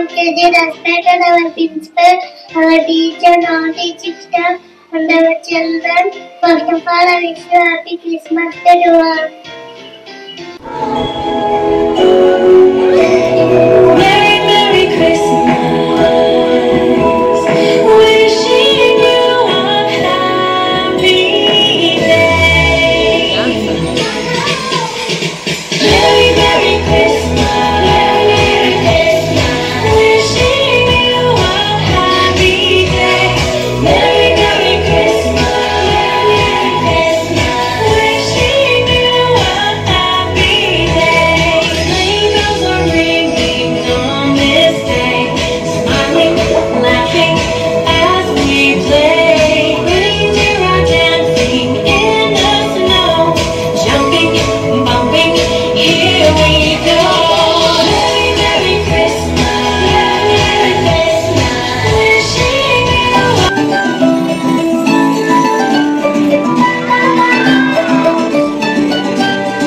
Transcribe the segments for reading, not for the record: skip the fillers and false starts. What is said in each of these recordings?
UKG respected our principal, our teacher, non-teaching staff, and our children. First of all, I wish you happy Christmas to all. Merry, Merry Christmas. Wishing you a happy day. Merry, Merry Christmas. Wishing you a happy day. Merry, Merry Christmas. Wishing you a happy day. Sleigh bells are ringing on this day, smiling, laughing as we play. Reindeer are dancing in the snow, jumping, bumping, here we go. Merry, Merry Christmas. Merry Christmas. Wishing you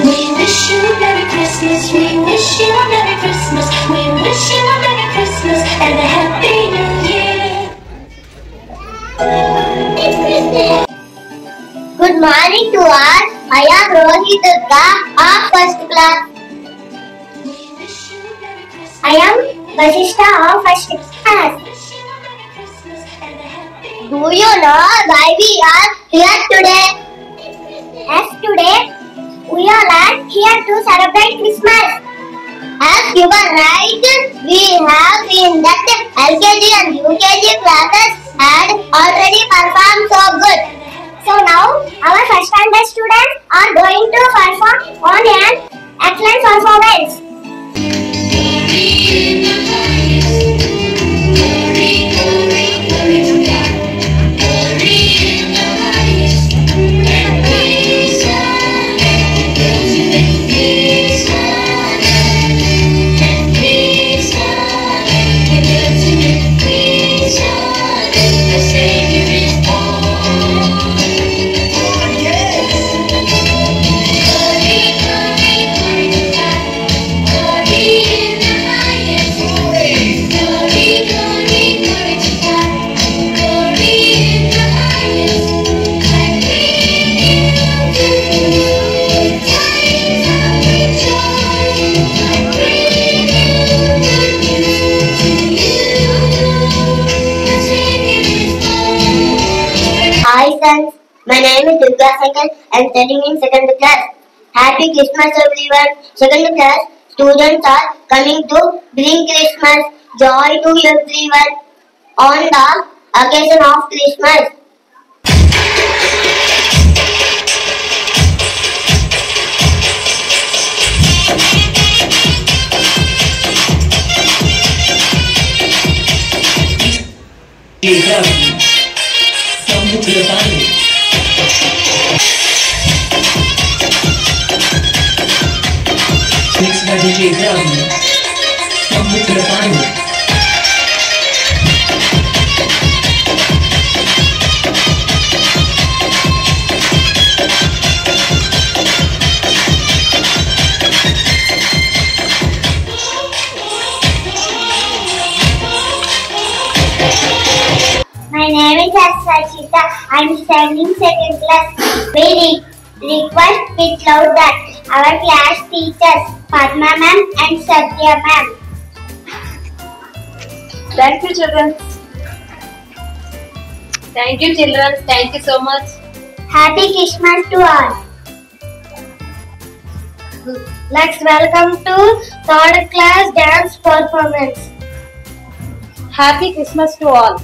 We wish you a Merry Christmas. We wish you a Merry Christmas. We wish you a Merry Christmas and a Happy New Year. Good morning to all. I am Rohit Durga of first class. We wish you a Merry Christmas. I am Vasishta of first class. Wish you a Merry Christmas and a Happy Do you know why we are here today? As today, we are here to celebrate Christmas. As you were right, we have seen that LKG and UKG classes had already performed so good. So now, our first standard students are going to perform on an excellent performance. Hi friends, my name is Durga Sankar. I am studying in second class. Happy Christmas everyone. Second class students are coming to bring Christmas joy to everyone on the occasion of Christmas. Mixed by DJ Brownie. Come to the final. My name is Sachita. I am studying second class. We request with loud that our class teachers Padma ma'am and Satya ma'am. Thank you, children. Thank you, children. Thank you so much. Happy Christmas to all. Let's welcome to third class dance performance. Happy Christmas to all.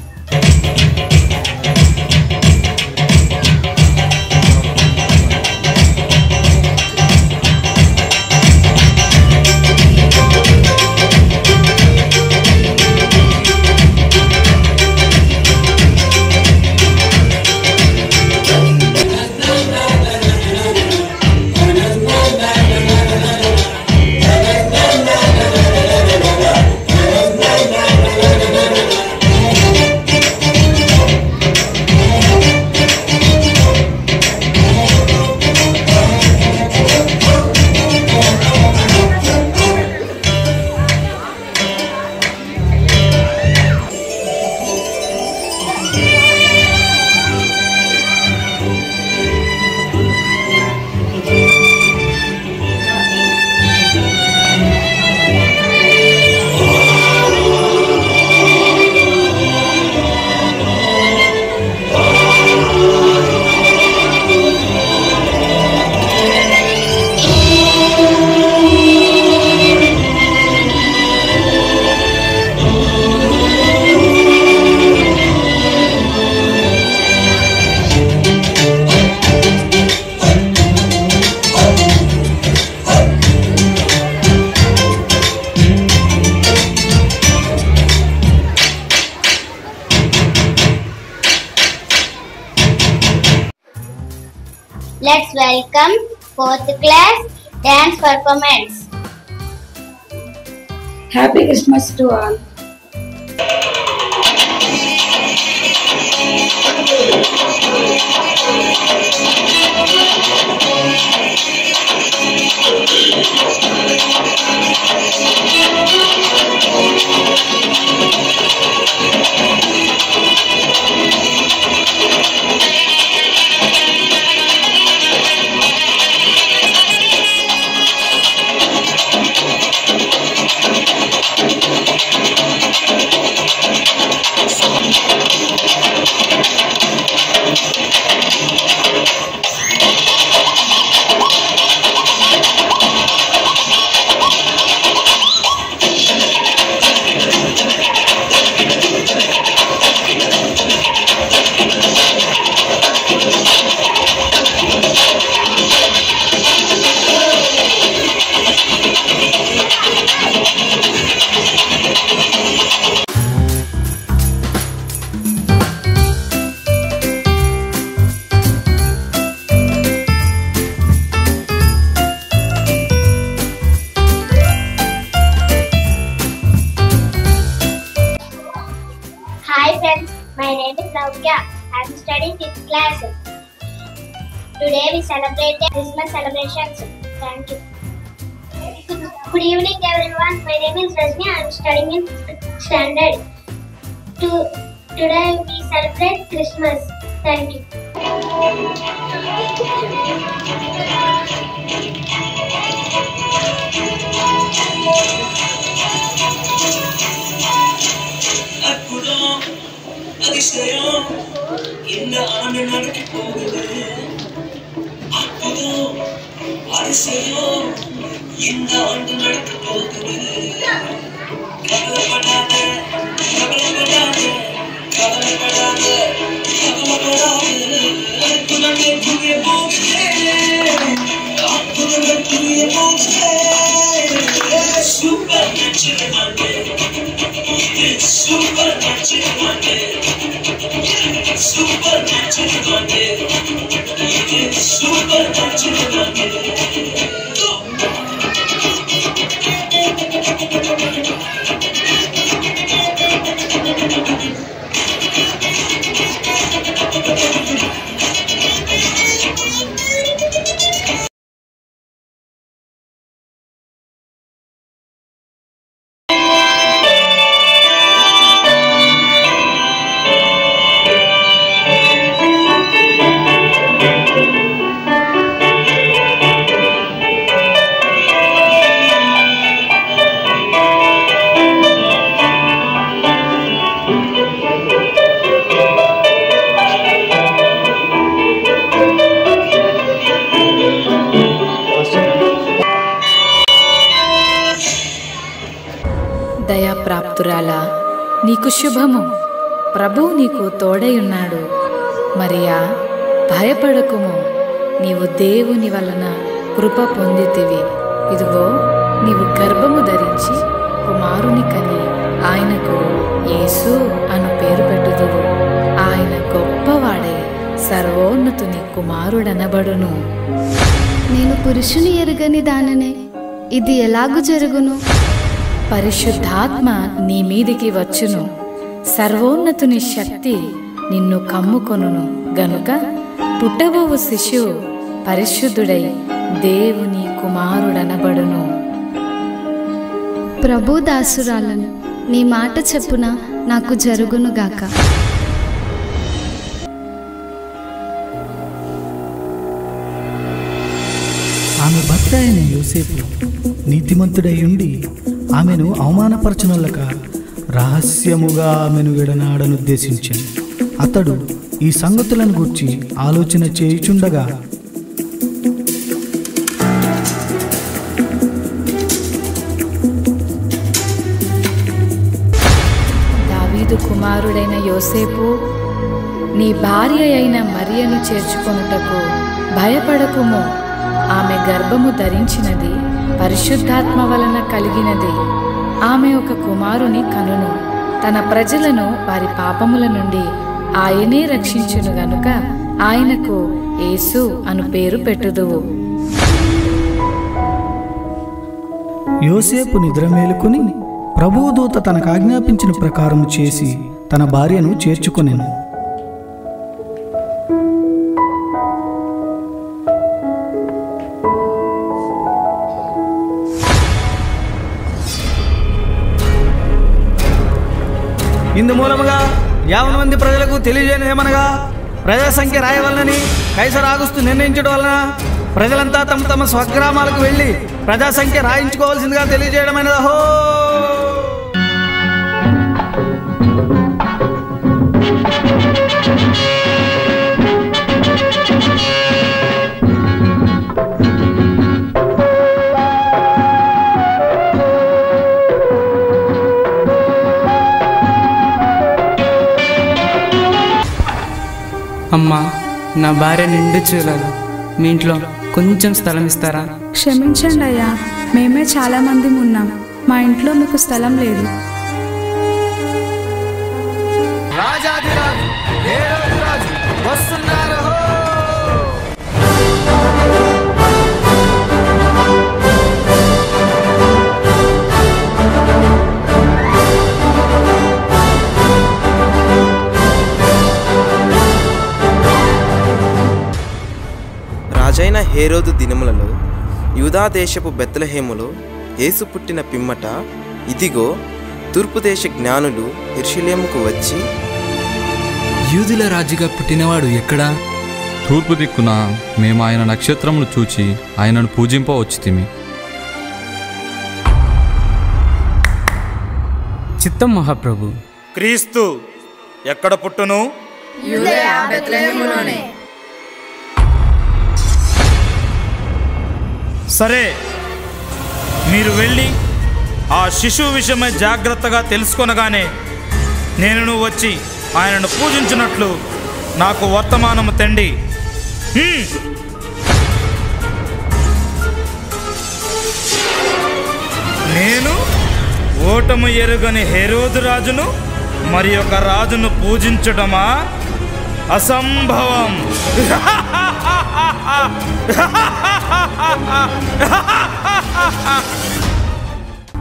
Let's welcome 4th class dance performance. Happy Christmas to all. Hi friends, my name is Laukya. I am studying 5th class. Today we celebrate the Christmas celebrations. Thank you. Good evening everyone. My name is Rajni. I am studying in 5th standard. Today we celebrate Christmas. Thank you. அற்புதம் அதிசயம் இந்த ஆண்டு நடக்க போகுது. அற்புதம் அதிசயம் இந்த ஆண்டு நடக்க போகுது. கவலைப்படாத கவலைப்படாத கவலைப்படாத கவலைப்படாத அற்புதங்கள் புரிய போகுது. அற்புதங்கள் புரிய போகுது. Supernatural Monday. Supernatural Monday. Supernatural Monday. Supernatural Monday. Go. దయాప్రాప్తురాలా నీకు శుభము, ప్రభువు నీకు తోడయున్నాడు. మరియా భయపడకుము, నీవు దేవుని వలన కృప పొందితివి. ఇదిగో నీవు గర్భము ధరించి కుమారుని కని ఆయనకు యేసు అను పేరు పెట్టుదువు. ఆయన గొప్పవాడై సర్వోన్నతుని కుమారుడనబడును. నేను పురుషుని ఎరుగని దాననే, ఇది ఎలాగు జరుగును? పరిశుద్ధాత్మ నీ మీదికి వచ్చును, సర్వోన్నతుని శక్తి నిన్ను కమ్ముకొనును గనుక పుట్టబోవు శిశువు పరిశుద్ధుడై దేవుని కుమారుడనబడును. ప్రభు దాసురాలను, నీ మాట చెప్పున నాకు జరుగునుగాక. ఆమె భర్త అయిన యోసేపు నీతిమంతుడై ఉండి ఆమెను అవమానపరచనొల్లక రహస్యముగా ఆమెను విడనాడనుద్దేశించాను. అతడు ఈ సంగతులను గూర్చి ఆలోచన చేయుచుండగా దావీదు కుమారుడైన యోసేపు, నీ భార్య అయిన మరియను చేర్చుకొనుటకు భయపడకుము. ఆమె గర్భము ధరించినది పరిశుద్ధాత్మ వలన కలిగినది. ఆమె ఒక కుమారుని కనును. తన ప్రజలను వారి పాపముల నుండి ఆయనే రక్షించును గనుక ఆయనకు యేసు అను పేరు పెట్టుదువు. యోసేపు నిద్ర మేలుకొని ప్రభువు దూత తనకు ఆజ్ఞాపించిన ప్రకారం చేసి తన భార్యను చేర్చుకొనెను. ఇందు మూలముగా 50 మంది ప్రజలకు తెలియజేయమనగా ప్రజా సంఖ్య రాయవలనని కైసర్ ఆగుస్తూ నిర్ణయించడం వలన ప్రజలంతా తమ తమ స్వగ్రామాలకు వెళ్ళి ప్రజా సంఖ్య రాయించుకోవాల్సిందిగా తెలియజేయడమైనదహో. అమ్మా, నా భార్య నిండు చూడాలి. మీ ఇంట్లో కొంచెం స్థలం ఇస్తారా? క్షమించండి అయ్యా, మేమే చాలా మంది ఉన్నాం. మా ఇంట్లో మీకు స్థలం లేదు. రాజాధిరాజు హేరోదురాజు వస్తున్నారు. రాజైన హేరోదు దినములలో యూదా దేశపు బెత్లెహేములో యేసు పుట్టిన పిమ్మట ఇదిగో తూర్పు దేశ జ్ఞానులు యెరూషలేముకు వచ్చి, యూదుల రాజుగా పుట్టినవాడు ఎక్కడా? తూర్పు దిక్కున మేము ఆయన నక్షత్రమును చూచి ఆయనను పూజింపవచ్చితిమి. చిత్తం మహాప్రభు. క్రీస్తు ఎక్కడ పుట్టును? యూదయ బెత్లెహేములోనే. సరే, మీరు వెళ్ళి ఆ శిశువు విషయమై జాగ్రత్తగా తెలుసుకొనగానే నేను వచ్చి ఆయనను పూజించినట్లు నాకు వర్తమానము తెండి. నేను ఓటము ఎరుగని హేరోదు రాజును మరి ఒక రాజును పూజించడమా? అసంభవం.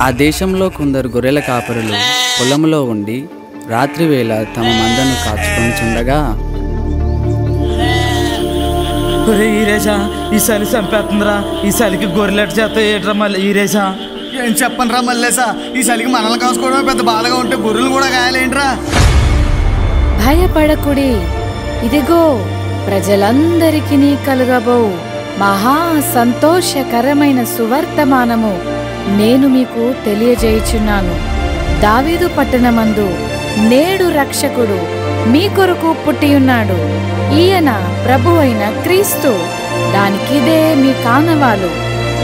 ఆ దేశంలో కొందరు గొర్రెల కాపరులు పొలంలో ఉండి రాత్రివేళ తమ మందను కాచుకొని చుండగా, ఈరేషా ఈ చలి చంపేస్తుందిరా, ఈ చలికి గొర్రెలెట్ చేత ఏట్రా మళ్ళీ ఈరేషా. ఏం చెప్పనురా మల్లేసా, ఈ చలికి మనల్ని కాసుకోవడం పెద్ద బాధగా ఉంటే గొర్రెలు కూడా గాయాలేంట్రా? భయపడకుడి, ఇదిగో ప్రజలందరికీ కలుగబో మహా సంతోషకరమైన సువర్తమానము నేను మీకు తెలియజేయుచున్నాను. దావీదు పట్టణమందు నేడు రక్షకుడు మీ కొరకు పుట్టియున్నాడు. ఈయన ప్రభువైన క్రీస్తు. దానికిదే మీ కానవాలు.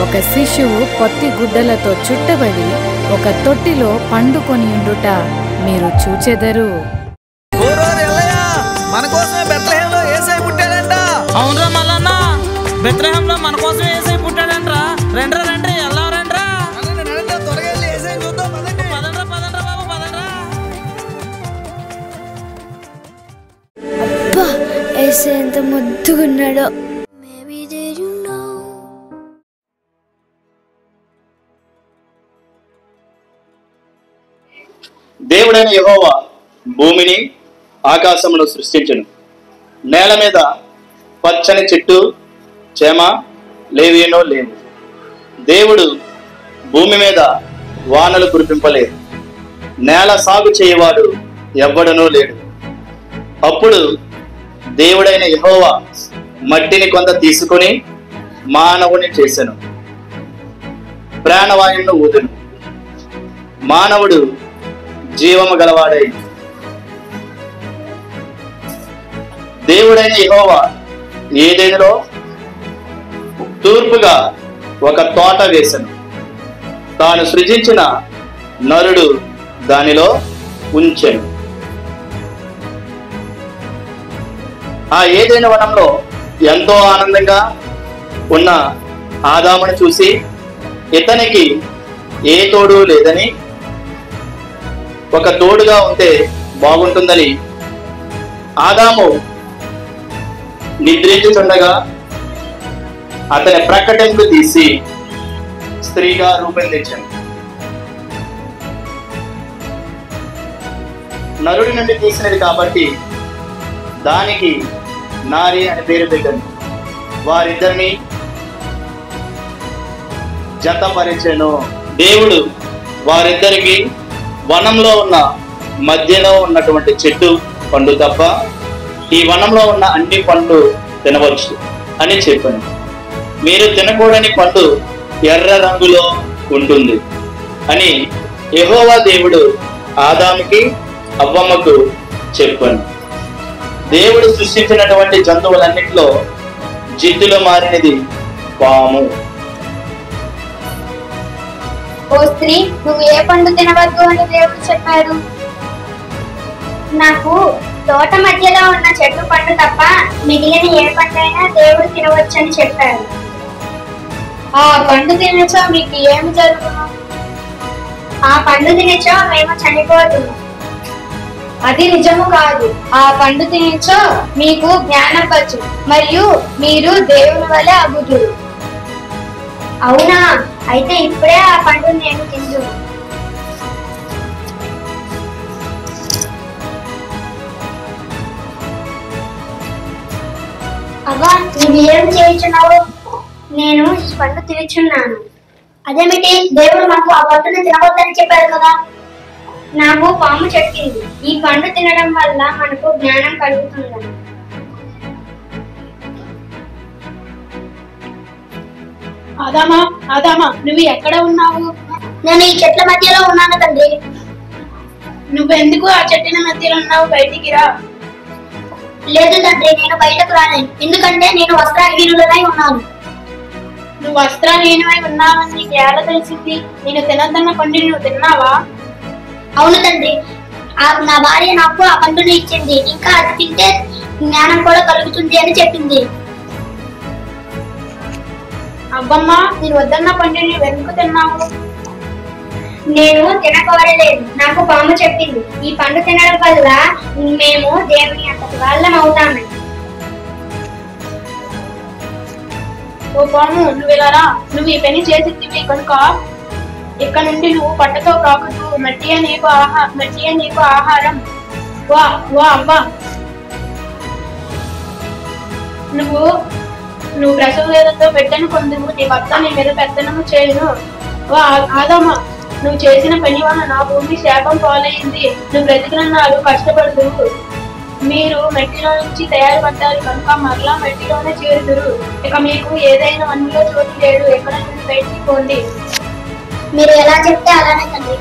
ఒక శిశువు పొత్తి గుడ్డలతో చుట్టబడి ఒక తొట్టిలో పండుకొని ఉండుట మీరు చూచెదరు. మన కోసమే బెత్లెహేంలో యేసయ్య పుట్టాడంట. అవునరా మల్లన్న, బెత్లెహేంలో మన కోసం యేసయ్య పుట్టాడంట్రా. రండ్రా రండి, ఎలా రండ్రా. త్వరగా వెళ్ళి యేసయ్యని చూద్దాం. పదండ్రా పదండ్రా బాబు, పదండ్రా. అబ్బా, యేసయ్య ఎంత ముద్దుగున్నాడో. దేవుడైన యెహోవా భూమిని ఆకాశమును సృష్టించెను. నేల మీద పచ్చని చెట్టు చేమ లేవేనో లేవు. దేవుడు భూమి మీద వానలు కురిపింపలేదు. నేల సాగు చేయవాడు ఎవ్వడనూ లేడు. అప్పుడు దేవుడైన యెహోవా మట్టిని కొంత తీసుకొని మానవుని చేసెను, ప్రాణవాయువును ఊదెను. మానవుడు జీవము గలవాడై దేవుడైన యెహోవా ఏదెనులో తూర్పుగా ఒక తోట వేసెను. తాను సృజించిన నరుడు దానిలో ఉంచెను. ఆ ఏదైనా వనంలో ఎంతో ఆనందంగా ఉన్న ఆదామును చూసి ఇతనికి ఏ తోడు లేదని, ఒక తోడుగా ఉంటే బాగుంటుందని ఆదాము నిద్రించుచుండగా అతని ప్రకటనకు తీసి స్త్రీగా రూపొందించాను. నరుడి నుండి తీసినది కాబట్టి దానికి నారి అని పేరు పెట్టాను. వారిద్దరిని జతపరిచెను. దేవుడు వారిద్దరికి వనంలో ఉన్న మధ్యలో ఉన్నటువంటి చెట్టు పండు తప్ప ఈ వనంలో ఉన్న అన్ని పండ్లు తినవచ్చు అని చెప్పాను. మీరు తినకూడని పండు ఎర్ర రంగులో ఉంటుంది అని యెహోవా దేవుడు ఆదాముకి అవ్వమ్మకు చెప్పాను. దేవుడు సృష్టించినటువంటి జంతువులన్నింటిలో జిత్తులో మారినది పాము. ఓ స్త్రీ, నువ్వు ఏ పండు తినవద్దు అని దేవుడు చెప్పాడు? నాకు తోట మధ్యలో ఉన్న చెట్టు పండు తప్ప మిగిలిన ఏ పండైనా దేవుడు తినవచ్చని చెప్పాడు. ఆ పండు తినచో మీకు ఏమి జరుగును? ఆ పండు తినచో మేము చనిపోదుము. అది నిజము కాదు. ఆ పండు తినచో మీకు జ్ఞానం వచ్చు, మరియు మీరు దేవుని వలె అగుదురు. అవునా? అయితే ఇప్పుడే ఆ పండు నేను తిందును. అవ్వా, నువ్వు ఏం చేయించున్నావు? నేను ఈ పండు తినిచున్నాను. అదేమిటి? దేవుడు మాకు ఆ పండుని తినవద్దని చెప్పారు కదా. నాకు పాము చెప్పింది ఈ పండు తినడం వల్ల మనకు జ్ఞానం కలుగుతుందని. ఆదామా, ఆదామా, నువ్వు ఎక్కడ ఉన్నావు? నేను ఈ చెట్ల మధ్యలో ఉన్నాను తండ్రి. నువ్వెందుకు ఆ చెట్ల మధ్యలో ఉన్నావు? బయటికి రా. లేదు తండ్రి, నేను బయటకు రాలేను. ఎందుకంటే నేను వస్త్రహీనులనై ఉన్నాను. నువ్వు వస్త్రహీనమై ఉన్నావని నీకు ఎలా తెలిసింది? నేను తినద్దన్న పండుని నువ్వు తిన్నావా? అవును తండ్రి, నా భార్య నాకు ఆ పండుని ఇచ్చింది. ఇంకా అది తింటే జ్ఞానం కూడా కలుగుతుంది అని చెప్పింది. అబ్బమ్మా, నేను వద్దన్న పండుని నువ్వు ఎందుకు తిన్నావు? నేను తినకోరలేదు, నాకు పాము చెప్పింది ఈ పండు తినడం వల్ల మేము దేవుని అంతటి వాళ్ళం అవుతామని. ఓ పాము, నువ్వు ఇలా రా. నువ్వు ఈ పని చేసిద్దివి కనుక ఇక్కడ నుండి నువ్వు పట్టతో కాకుతూ మట్టియే నీకు ఆహారం. వా వా అవ్వా, నువ్వు ప్రసవ వేదనతో పెట్టను కొందువు. నీ భర్త నీ మీద పెత్తనము చేయును. వా ఆదామా, నువ్వు చేసిన పని వల్ల నా భూమి శాపం పాలైంది. నువ్వు బ్రతికినన్నాళ్ళు కష్టపడదు. మీరు మట్టిలో నుంచి తయారుపడ్డారు కనుక మరలా మట్టిలోనే చేరుదురు. ఇక మీకు ఏదైనా వన్నిలో చోటు లేడు. ఎక్కడ నుండి బయటికి పోండి. మీరు ఎలా చెప్తే అలానే తండ్రి.